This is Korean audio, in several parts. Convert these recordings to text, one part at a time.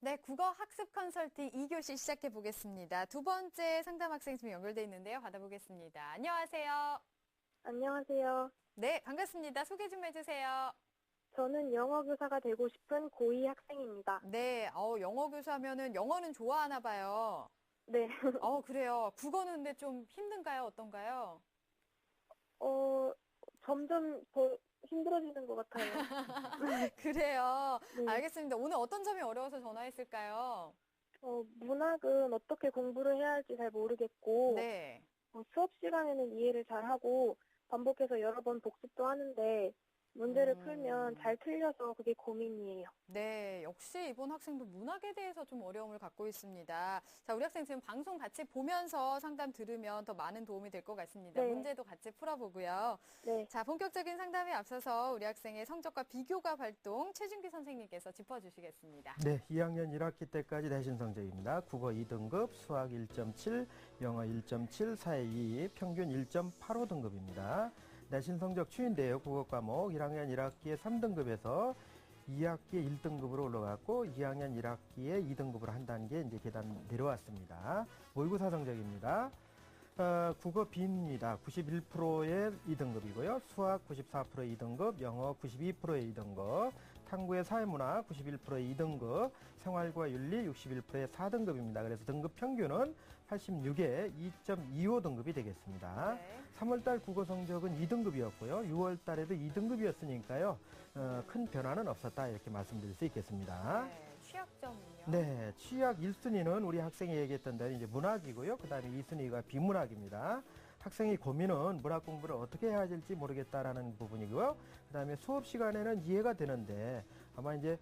네, 국어 학습 컨설팅 2교시 시작해 보겠습니다. 두 번째 상담 학생 지금 연결돼 있는데요. 받아보겠습니다. 안녕하세요. 안녕하세요. 네, 반갑습니다. 소개 좀 해주세요. 저는 영어 교사가 되고 싶은 고2 학생입니다. 네, 영어 교사면은 영어는 좋아하나 봐요. 네. 그래요. 국어는 근데 좀 힘든가요? 어떤가요? 점점 더 힘들어지는 것 같아요. 그래요. 네. 알겠습니다. 오늘 어떤 점이 어려워서 전화했을까요? 문학은 어떻게 공부를 해야 할지 잘 모르겠고, 네. 수업 시간에는 이해를 잘하고, 반복해서 여러 번 복습도 하는데, 문제를 풀면 잘 틀려서 그게 고민이에요. 네, 역시 이번 학생도 문학에 대해서 좀 어려움을 갖고 있습니다. 자, 우리 학생 지금 방송 같이 보면서 상담 들으면 더 많은 도움이 될 것 같습니다. 네. 문제도 같이 풀어보고요. 네. 자, 본격적인 상담에 앞서서 우리 학생의 성적과 비교가 활동 최준기 선생님께서 짚어주시겠습니다. 네, 2학년 1학기 때까지 내신 성적입니다. 국어 2등급, 수학 1.7, 영어 1.7, 사회 2, 평균 1.85등급입니다. 내신 성적 추인데요. 국어 과목 1학년 1학기에 3등급에서 2학기에 1등급으로 올라갔고 2학년 1학기에 2등급으로 한 단계 이제 계단 내려왔습니다. 모의고사 성적입니다. 국어 B입니다. 91%의 2등급이고요. 수학 94%의 2등급, 영어 92%의 2등급, 탐구의 사회문화 91%의 2등급, 생활과 윤리 61%의 4등급입니다. 그래서 등급 평균은 86에 2.25등급이 되겠습니다. 네. 3월달 국어 성적은 2등급이었고요. 6월달에도 2등급이었으니까요. 큰 변화는 없었다 이렇게 말씀드릴 수 있겠습니다. 네, 취약점은요? 네, 취약 1순위는 우리 학생이 얘기했던 대로 이제 문학이고요. 그 다음에 2순위가 비문학입니다. 학생의 고민은 문학 공부를 어떻게 해야 될지 모르겠다라는 부분이고요. 그 다음에 수업 시간에는 이해가 되는데 아마 이제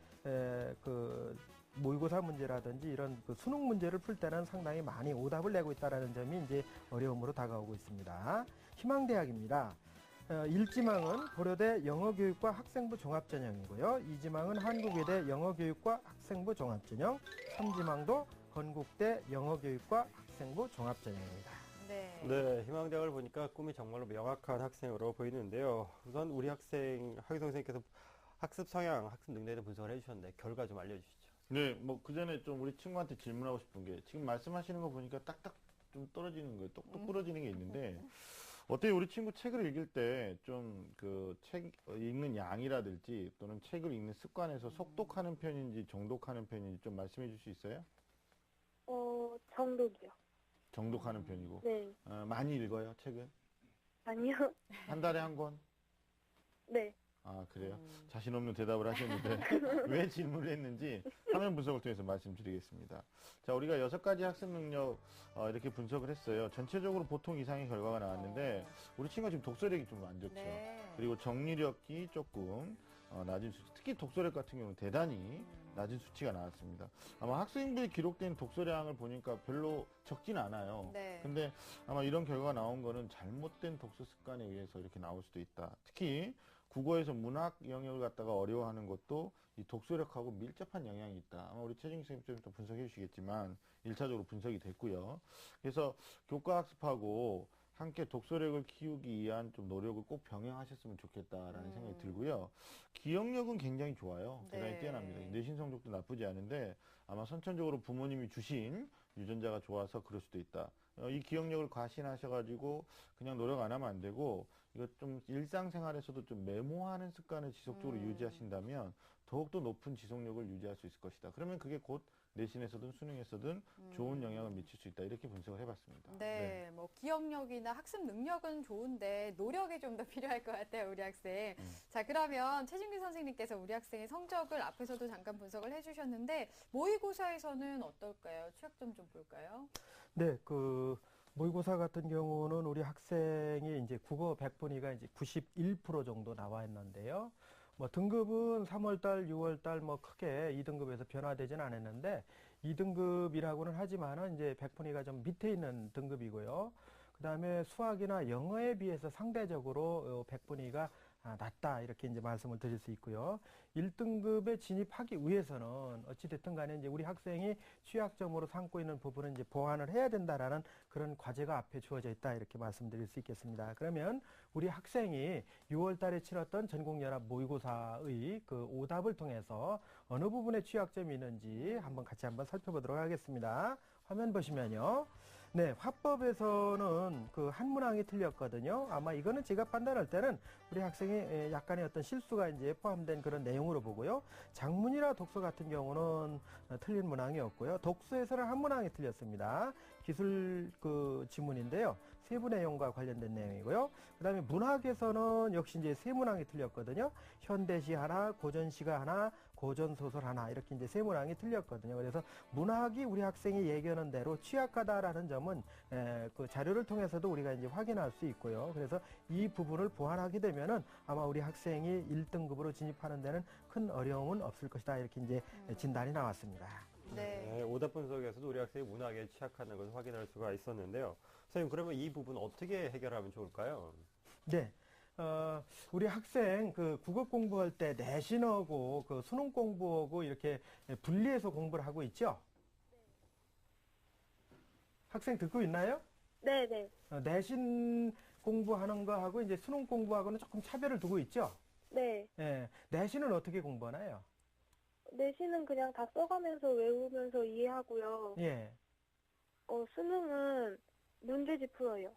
그 모의고사 문제라든지 이런 그 수능 문제를 풀 때는 상당히 많이 오답을 내고 있다라는 점이 이제 어려움으로 다가오고 있습니다. 희망대학입니다. 1지망은 고려대 영어교육과 학생부 종합전형이고요. 2지망은 한국외대 영어교육과 학생부 종합전형, 3지망도 건국대 영어교육과 학생부 종합전형입니다. 네. 네, 희망대학을 보니까 꿈이 정말로 명확한 학생으로 보이는데요. 우선 우리 학생, 학위 선생님께서 학습 성향, 학습 능력에 대한 분석을 해주셨는데 결과 좀 알려주시죠. 네, 뭐, 그 전에 좀 우리 친구한테 질문하고 싶은 게, 지금 말씀하시는 거 보니까 딱딱 좀 떨어지는 거예요. 똑똑 부러지는 게 있는데, 어때요? 우리 친구 책을 읽을 때 좀 그 책 읽는 양이라든지 또는 책을 읽는 습관에서 속독하는 편인지 정독하는 편인지 좀 말씀해 줄 수 있어요? 정독이요. 정독하는 편이고. 네. 많이 읽어요, 책은? 아니요. 한 달에 한 권? 네. 아, 그래요? 자신 없는 대답을 하셨는데, 왜 질문을 했는지 화면 분석을 통해서 말씀드리겠습니다. 자, 우리가 6가지 학습 능력, 이렇게 분석을 했어요. 전체적으로 보통 이상의 결과가 나왔는데, 우리 친구가 지금 독서력이 좀 안 좋죠. 네. 그리고 정리력이 조금, 낮은 수치, 특히 독서력 같은 경우는 대단히 낮은 수치가 나왔습니다. 아마 학생부에 기록된 독서량을 보니까 별로 적진 않아요. 네. 근데 아마 이런 결과가 나온 거는 잘못된 독서 습관에 의해서 이렇게 나올 수도 있다. 특히 국어에서 문학 영역을 갖다가 어려워하는 것도 이 독서력하고 밀접한 영향이 있다. 아마 우리 최진기 선생님 좀 분석해 주시겠지만 1차적으로 분석이 됐고요. 그래서 교과 학습하고 함께 독서력을 키우기 위한 좀 노력을 꼭 병행하셨으면 좋겠다라는 생각이 들고요. 기억력은 굉장히 좋아요. 대단히 네. 뛰어납니다. 내신 성적도 나쁘지 않은데 아마 선천적으로 부모님이 주신 유전자가 좋아서 그럴 수도 있다. 이 기억력을 과신하셔가지고 그냥 노력 안 하면 안 되고 이거 좀 일상생활에서도 좀 메모하는 습관을 지속적으로 유지하신다면 더욱더 높은 지속력을 유지할 수 있을 것이다. 그러면 그게 곧 내신에서든 수능에서든 좋은 영향을 미칠 수 있다. 이렇게 분석을 해봤습니다. 네, 뭐 기억력이나 학습 능력은 좋은데 노력이 좀 더 필요할 것 같아요, 우리 학생. 자, 그러면 최진규 선생님께서 우리 학생의 성적을 앞에서도 잠깐 분석을 해주셨는데 모의고사에서는 어떨까요? 취약점 좀 볼까요? 네, 그 모의고사 같은 경우는 우리 학생이 이제 국어 100분위가 이제 91% 정도 나와 있는데요. 뭐 등급은 3월달, 6월달 뭐 크게 2등급에서 변화되진 않았는데 2등급이라고는 하지만은 이제 100분위가 좀 밑에 있는 등급이고요. 그 다음에 수학이나 영어에 비해서 상대적으로 100분위가 낮다 이렇게 이제 말씀을 드릴 수 있고요. 1등급에 진입하기 위해서는 어찌됐든 간에 이제 우리 학생이 취약점으로 삼고 있는 부분은 이제 보완을 해야 된다라는 그런 과제가 앞에 주어져 있다 이렇게 말씀드릴 수 있겠습니다. 그러면 우리 학생이 6월 달에 치렀던 전국연합 모의고사의 그 오답을 통해서 어느 부분에 취약점이 있는지 같이 한번 살펴보도록 하겠습니다. 화면 보시면요. 네, 화법에서는 그 한 문항이 틀렸거든요. 아마 이거는 제가 판단할 때는 우리 학생이 약간의 어떤 실수가 이제 포함된 그런 내용으로 보고요. 장문이나 독서 같은 경우는 틀린 문항이었고요. 독서에서는 한 문항이 틀렸습니다. 기술 그 지문인데요. 세부 내용과 관련된 내용이고요. 그 다음에 문학에서는 역시 이제 세 문항이 틀렸거든요. 현대시 하나, 고전시가 하나, 고전소설 하나 이렇게 이제 세 문항이 틀렸거든요. 그래서 문학이 우리 학생이 얘기하는 대로 취약하다라는 점은 그 자료를 통해서도 우리가 이제 확인할 수 있고요. 그래서 이 부분을 보완하게 되면은 아마 우리 학생이 1등급으로 진입하는 데는 큰 어려움은 없을 것이다. 이렇게 이제 진단이 나왔습니다. 네. 오답 분석에서도 우리 학생이 문학에 취약하는 것을 확인할 수가 있었는데요. 선생님, 그러면 이 부분 어떻게 해결하면 좋을까요? 네. 우리 학생 그 국어 공부할 때 내신하고 그 수능 공부하고 이렇게 분리해서 공부를 하고 있죠? 학생 듣고 있나요? 네네. 내신 공부하는 거하고 이제 수능 공부하고는 조금 차별을 두고 있죠? 네. 예. 내신은 어떻게 공부하나요? 내신은 그냥 다 써가면서 외우면서 이해하고요. 예. 수능은 문제집 풀어요.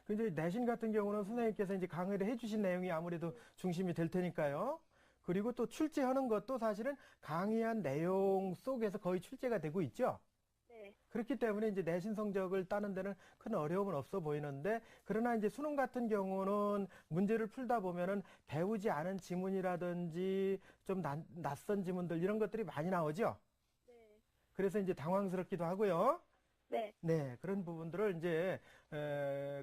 근데 내신 같은 경우는 선생님께서 이제 강의를 해주신 내용이 아무래도 중심이 될 테니까요. 그리고 또 출제하는 것도 사실은 강의한 내용 속에서 거의 출제가 되고 있죠. 네. 그렇기 때문에 이제 내신 성적을 따는 데는 큰 어려움은 없어 보이는데, 그러나 이제 수능 같은 경우는 문제를 풀다 보면은 배우지 않은 지문이라든지 좀 낯선 지문들 이런 것들이 많이 나오죠. 네. 그래서 이제 당황스럽기도 하고요. 네. 네, 그런 부분들을 이제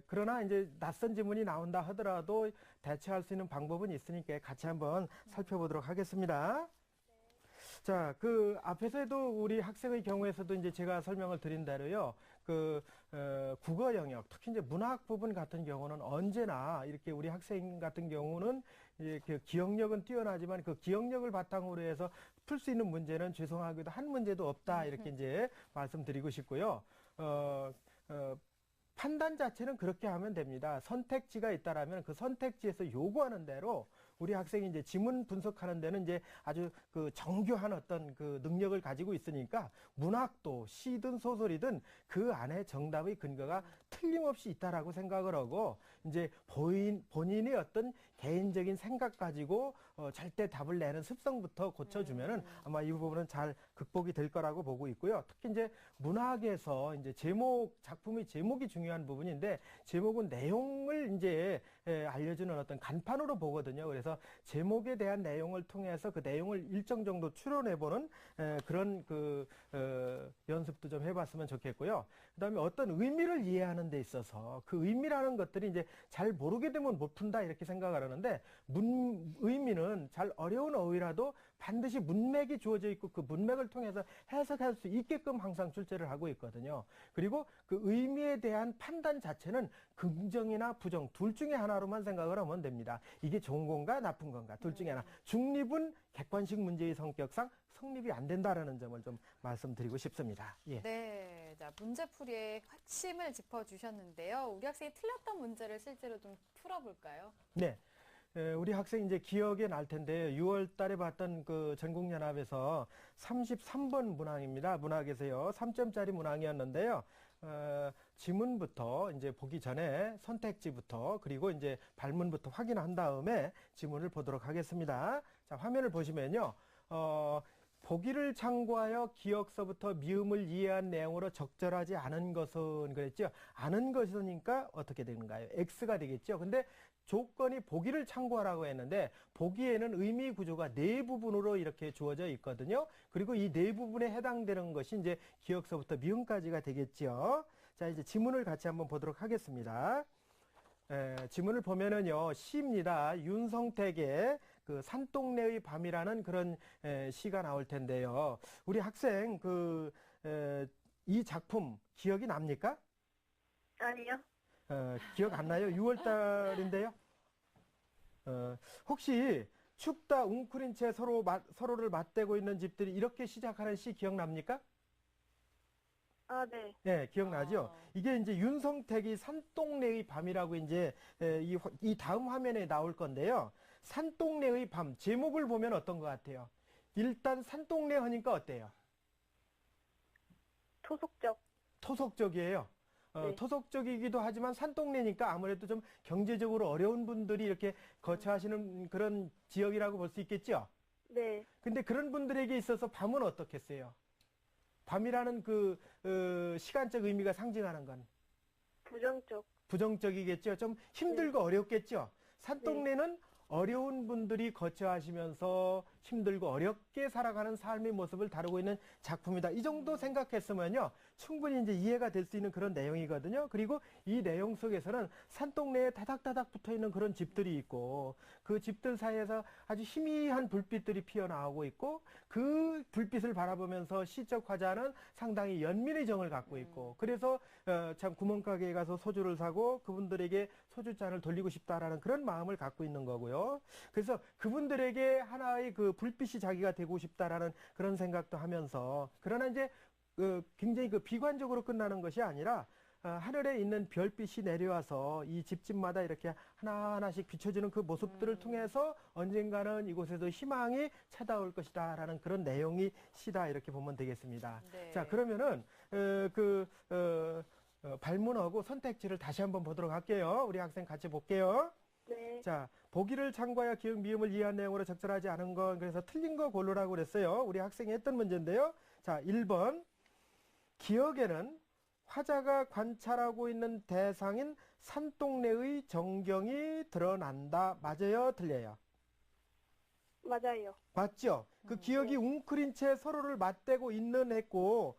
그러나 이제 낯선 지문이 나온다 하더라도 대처할 수 있는 방법은 있으니까 같이 한번 살펴보도록 하겠습니다. 자, 그 앞에서도 우리 학생의 경우에서도 이제 제가 설명을 드린 대로요. 그 국어 영역, 특히 이제 문학 부분 같은 경우는 언제나 이렇게 우리 학생 같은 경우는 그 기억력은 뛰어나지만 그 기억력을 바탕으로 해서 풀 수 있는 문제는 죄송하게도 한 문제도 없다 이렇게 이제 말씀드리고 싶고요. 판단 자체는 그렇게 하면 됩니다. 선택지가 있다라면 그 선택지에서 요구하는 대로 우리 학생이 이제 지문 분석하는 데는 이제 아주 그 정교한 어떤 그 능력을 가지고 있으니까 문학도 시든 소설이든 그 안에 정답의 근거가 틀림없이 있다라고 생각을 하고 이제 본인의 어떤 개인적인 생각 가지고 절대 답을 내는 습성부터 고쳐주면은 아마 이 부분은 잘 극복이 될 거라고 보고 있고요. 특히 이제 문학에서 이제 작품의 제목이 중요한 부분인데 제목은 내용을 이제 알려주는 어떤 간판으로 보거든요. 그래서 제목에 대한 내용을 통해서 그 내용을 일정 정도 추론해보는 그런 연습도 좀 해봤으면 좋겠고요. 그다음에 어떤 의미를 이해하는 데 있어서 그 의미라는 것들이 이제 잘 모르게 되면 못 푼다 이렇게 생각을 하는데 의미는 잘 어려운 어휘라도 반드시 문맥이 주어져 있고 그 문맥을 통해서 해석할 수 있게끔 항상 출제를 하고 있거든요. 그리고 그 의미에 대한 판단 자체는 긍정이나 부정 둘 중에 하나로만 생각을 하면 됩니다. 이게 좋은 건가 나쁜 건가 둘 중에 하나. 중립은 객관식 문제의 성격상 성립이 안 된다라는 점을 좀 말씀드리고 싶습니다. 예. 네, 자 문제풀이의 핵심을 짚어주셨는데요. 우리 학생이 틀렸던 문제를 실제로 좀 풀어볼까요? 네. 우리 학생 이제 기억에 날 텐데 6월 달에 봤던 그 전국연합에서 33번 문항입니다. 문학에서요. 3점짜리 문항이었는데요. 지문부터 이제 보기 전에 선택지부터 그리고 이제 발문부터 확인한 다음에 지문을 보도록 하겠습니다. 자, 화면을 보시면요. 보기를 참고하여 기억서부터 미음을 이해한 내용으로 적절하지 않은 것은 그랬죠. 않은 것이니까 어떻게 되는가요? X가 되겠죠. 근데 조건이 보기를 참고하라고 했는데 보기에는 의미 구조가 네 부분으로 이렇게 주어져 있거든요. 그리고 이 네 부분에 해당되는 것이 이제 기억서부터 미음까지가 되겠죠. 자, 이제 지문을 같이 한번 보도록 하겠습니다. 지문을 보면은요, 시입니다. 윤성택의 그 산동네의 밤이라는 그런 시가 나올 텐데요. 우리 학생 이 작품 기억이 납니까? 아니요. 기억 안 나요? 6월 달인데요. 혹시 춥다 웅크린 채 서로를 맞대고 있는 집들이 이렇게 시작하는 시 기억납니까? 아, 네. 네, 기억나죠? 아. 이게 이제 윤성택이 산동네의 밤이라고 이제 이 다음 화면에 나올 건데요. 산동네의 밤 제목을 보면 어떤 것 같아요? 일단 산동네 하니까 어때요? 토속적. 토속적이에요. 네. 토속적이기도 하지만 산동네니까 아무래도 좀 경제적으로 어려운 분들이 이렇게 거처하시는 그런 지역이라고 볼 수 있겠죠? 네. 근데 그런 분들에게 있어서 밤은 어떻겠어요? 밤이라는 그 시간적 의미가 상징하는 건 부정적. 부정적이겠죠. 좀 힘들고 어렵겠죠. 산동네는 어려운 분들이 거처하시면서 힘들고 어렵게 살아가는 삶의 모습을 다루고 있는 작품이다. 이 정도 생각했으면요. 충분히 이제 이해가 될 수 있는 그런 내용이거든요. 그리고 이 내용 속에서는 산동네에 다닥다닥 붙어 있는 그런 집들이 있고 그 집들 사이에서 아주 희미한 불빛들이 피어나오고 있고 그 불빛을 바라보면서 시적 화자는 상당히 연민의 정을 갖고 있고 그래서 참 구멍가게에 가서 소주를 사고 그분들에게 소주잔을 돌리고 싶다라는 그런 마음을 갖고 있는 거고요. 그래서 그분들에게 하나의 그 불빛이 자기가 되고 싶다라는 그런 생각도 하면서 그러나 이제 굉장히 그 비관적으로 끝나는 것이 아니라 하늘에 있는 별빛이 내려와서 이 집집마다 이렇게 하나하나씩 비춰지는 그 모습들을 통해서 언젠가는 이곳에도 희망이 찾아올 것이다라는 그런 내용이 시다 이렇게 보면 되겠습니다. 네. 자, 그러면은 발문하고 선택지를 다시 한번 보도록 할게요. 우리 학생 같이 볼게요. 네. 자, 보기를 참고하여 기억 미음을 이해한 내용으로 적절하지 않은 건 그래서 틀린 거 고르라고 그랬어요. 우리 학생이 했던 문제인데요. 자, 1번. 기억에는 화자가 관찰하고 있는 대상인 산동네의 정경이 드러난다. 맞아요? 틀려요? 맞아요. 맞죠? 그 기억이 웅크린 채 서로를 맞대고 있는 했고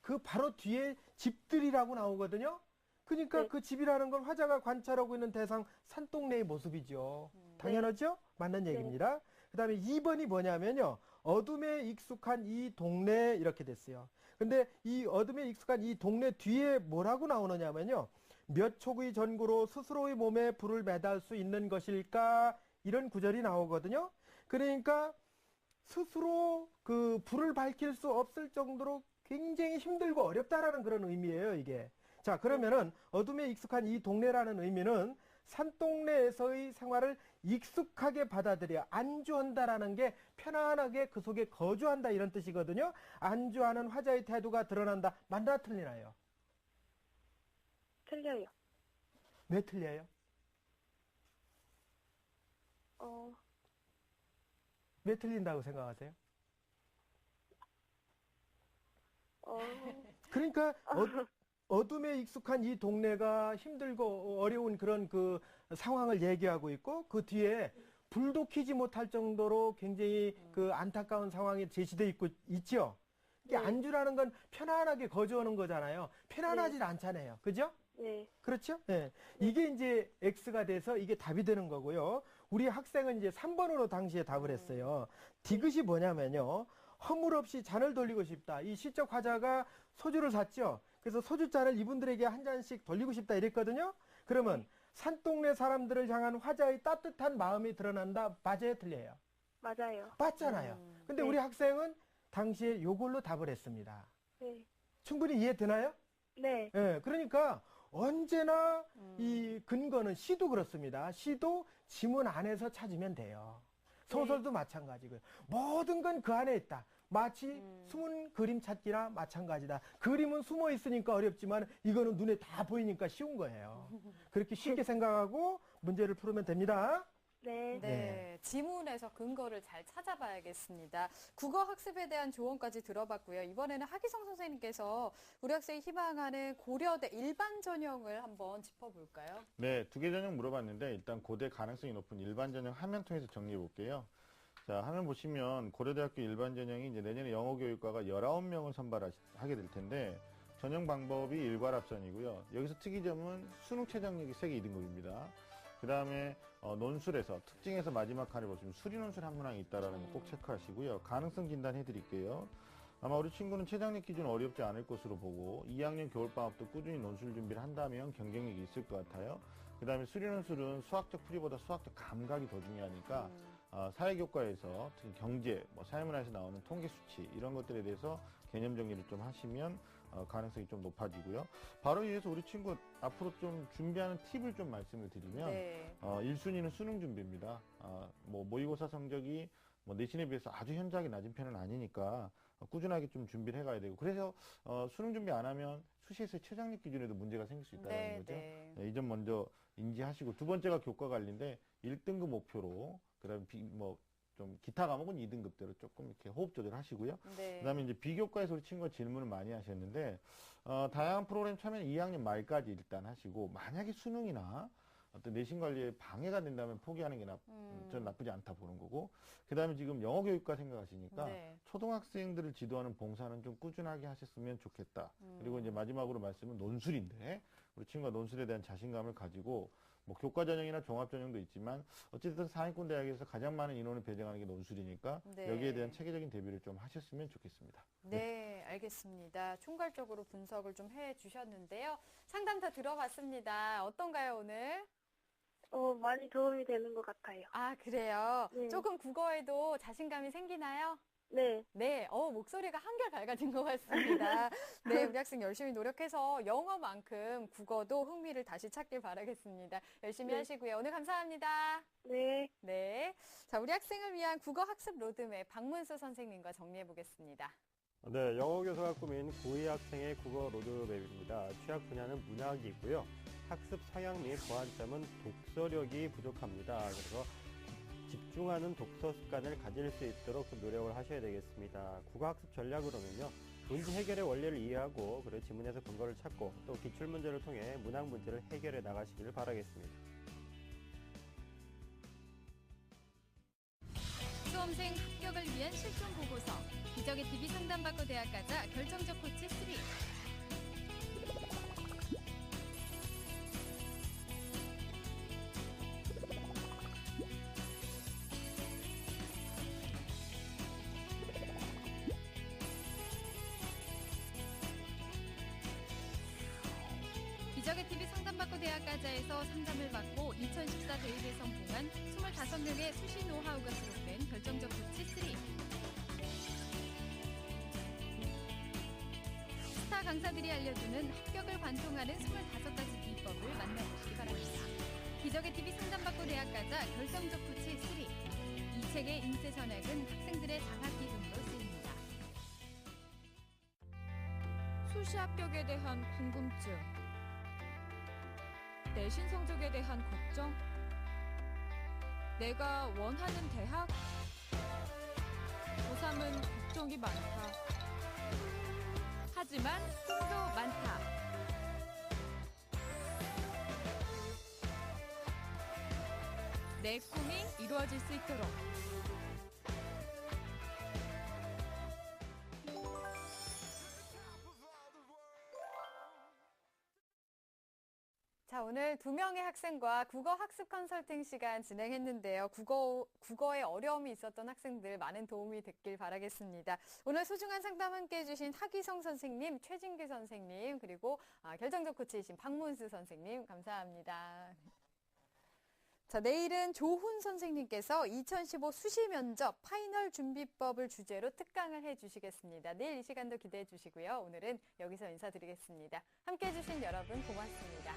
그 바로 뒤에 집들이라고 나오거든요. 그러니까 네. 그 집이라는 건 화자가 관찰하고 있는 대상 산동네의 모습이죠. 당연하죠? 맞는 얘기입니다. 그 다음에 2번이 뭐냐면요. 어둠에 익숙한 이 동네 이렇게 됐어요. 근데 이 어둠에 익숙한 이 동네 뒤에 뭐라고 나오느냐면요. 몇 촉의 전구로 스스로의 몸에 불을 매달 수 있는 것일까? 이런 구절이 나오거든요. 그러니까 스스로 그 불을 밝힐 수 없을 정도로 굉장히 힘들고 어렵다라는 그런 의미예요, 이게. 자, 그러면은 어둠에 익숙한 이 동네라는 의미는 산동네에서의 생활을 익숙하게 받아들여 안주한다라는 게 편안하게 그 속에 거주한다 이런 뜻이거든요. 안주하는 화자의 태도가 드러난다. 맞나 틀리나요? 틀려요. 왜 틀려요? 왜 틀린다고 생각하세요? 그러니까 어둠에 익숙한 이 동네가 힘들고 어려운 그런 그 상황을 얘기하고 있고 그 뒤에 불도 켜지 못할 정도로 굉장히 그 안타까운 상황이 제시돼 있죠. 이게 네. 안주라는 건 편안하게 거주하는 거잖아요. 편안하진 않잖아요. 그죠? 네. 그렇죠? 네. 이게 이제 X가 돼서 이게 답이 되는 거고요. 우리 학생은 이제 3번으로 당시에 답을 했어요. 디귿이 뭐냐면요. 허물 없이 잔을 돌리고 싶다. 이 시적 화자가 소주를 샀죠. 그래서 소주잔을 이분들에게 한 잔씩 돌리고 싶다 이랬거든요. 그러면 산동네 사람들을 향한 화자의 따뜻한 마음이 드러난다. 맞아요? 틀려요? 맞아요. 맞잖아요. 근데 네. 우리 학생은 당시에 요걸로 답을 했습니다. 네. 충분히 이해되나요? 네. 예, 그러니까 언제나 이 근거는 시도 그렇습니다. 시도 지문 안에서 찾으면 돼요. 소설도 마찬가지고요. 모든 건 그 안에 있다. 마치 숨은 그림 찾기나 마찬가지다. 그림은 숨어 있으니까 어렵지만 이거는 눈에 다 보이니까 쉬운 거예요. 그렇게 쉽게 생각하고 문제를 풀으면 됩니다. 네. 네, 지문에서 근거를 잘 찾아봐야겠습니다. 국어 학습에 대한 조언까지 들어봤고요. 이번에는 하기성 선생님께서 우리 학생이 희망하는 고려대 일반 전형을 한번 짚어볼까요? 네, 2개 전형 물어봤는데 일단 고대 가능성이 높은 일반 전형 화면 통해서 정리해 볼게요. 자, 화면 보시면 고려대학교 일반 전형이 이제 내년에 영어 교육과가 19명을 선발하게 될 텐데 전형 방법이 일괄합선이고요. 여기서 특이점은 수능 최저학력이 세계 2등급입니다. 그 다음에 논술에서 특징에서 마지막 칸에 보시면 수리 논술 한 문항이 있다라는 거 꼭 체크하시고요. 가능성 진단해 드릴게요. 아마 우리 친구는 최저학력 기준 어렵지 않을 것으로 보고 2학년 겨울방학도 꾸준히 논술 준비를 한다면 경쟁력이 있을 것 같아요. 그다음에 수리논술은 수학적 풀이보다 수학적 감각이 더 중요하니까 사회교과에서 특히 경제, 뭐 사회문화에서 나오는 통계 수치 이런 것들에 대해서 개념 정리를 좀 하시면 가능성이 좀 높아지고요. 바로 이어서 우리 친구 앞으로 좀 준비하는 팁을 좀 말씀을 드리면 네. 1순위는 수능 준비입니다. 뭐 모의고사 성적이 뭐 내신에 비해서 아주 현저하게 낮은 편은 아니니까 꾸준하게 좀 준비를 해가야 되고 그래서 수능 준비 안 하면 수시에서 최저학력 기준에도 문제가 생길 수 있다는 네, 거죠. 네. 이 점 먼저 인지하시고 두 번째가 교과 관리인데 1등급 목표로 그다음에 좀 기타 과목은 2등급대로 조금 이렇게 호흡 조절하시고요. 네. 그다음에 이제 비교과에서 우리 친구가 질문을 많이 하셨는데 다양한 프로그램 참여는 2학년 말까지 일단 하시고 만약에 수능이나 어떤 내신 관리에 방해가 된다면 포기하는 게 전 나쁘지 않다 보는 거고 그다음에 지금 영어 교육과 생각하시니까 네. 초등학생들을 지도하는 봉사는 좀 꾸준하게 하셨으면 좋겠다. 그리고 이제 마지막으로 말씀은 논술인데 우리 친구가 논술에 대한 자신감을 가지고 뭐 교과 전형이나 종합 전형도 있지만 어쨌든 상위권 대학에서 가장 많은 인원을 배정하는 게 논술이니까 네. 여기에 대한 체계적인 대비를 좀 하셨으면 좋겠습니다. 네, 알겠습니다. 총괄적으로 분석을 좀 해주셨는데요. 상담 다 들어봤습니다. 어떤가요, 오늘? 많이 도움이 되는 것 같아요. 아, 그래요? 네. 조금 국어에도 자신감이 생기나요? 네. 네, 목소리가 한결 밝아진 것 같습니다. 네, 우리 학생 열심히 노력해서 영어만큼 국어도 흥미를 다시 찾길 바라겠습니다. 열심히 네. 하시고요. 오늘 감사합니다. 네. 네. 자, 우리 학생을 위한 국어 학습 로드맵 박문수 선생님과 정리해 보겠습니다. 네, 영어 교사가 꾸민 고2 학생의 국어 로드맵입니다. 취약 분야는 문학이고요. 학습 성향 및 보완점은 독서력이 부족합니다. 그래서 집중하는 독서 습관을 가질 수 있도록 노력을 하셔야 되겠습니다. 국어학습 전략으로는요. 문제 해결의 원리를 이해하고 그리고 지문에서 근거를 찾고 또 기출문제를 통해 문학 문제를 해결해 나가시길 바라겠습니다. 수험생 합격을 위한 실전 보고서 기적의 TV 상담받고 대학 가자 결정적 코치 3. 기적의 TV 상담받고 대학 가자에서 상담을 받고 2014 대입에 성공한 25명의 수시 노하우가 수록된 결정적 코치 3. 스타 강사들이 알려주는 합격을 관통하는 25가지 비법을 만나보시기 바랍니다. 기적의 TV 상담받고 대학 가자 결정적 코치 3. 이 책의 인쇄 전액은 학생들의 장학 기금으로 쓰입니다. 수시 합격에 대한 궁금증, 내신 성적에 대한 걱정, 내가 원하는 대학, 고3은 걱정이 많다. 하지만 꿈도 많다. 내 꿈이 이루어질 수 있도록. 자, 오늘 2명의 학생과 국어 학습 컨설팅 시간 진행했는데요. 국어에 어려움이 있었던 학생들 많은 도움이 됐길 바라겠습니다. 오늘 소중한 상담 함께 해주신 하기성 선생님, 최진규 선생님, 그리고 결정적 코치이신 박문수 선생님, 감사합니다. 자, 내일은 조훈 선생님께서 2015 수시 면접 파이널 준비법을 주제로 특강을 해주시겠습니다. 내일 이 시간도 기대해 주시고요. 오늘은 여기서 인사드리겠습니다. 함께 해주신 여러분 고맙습니다.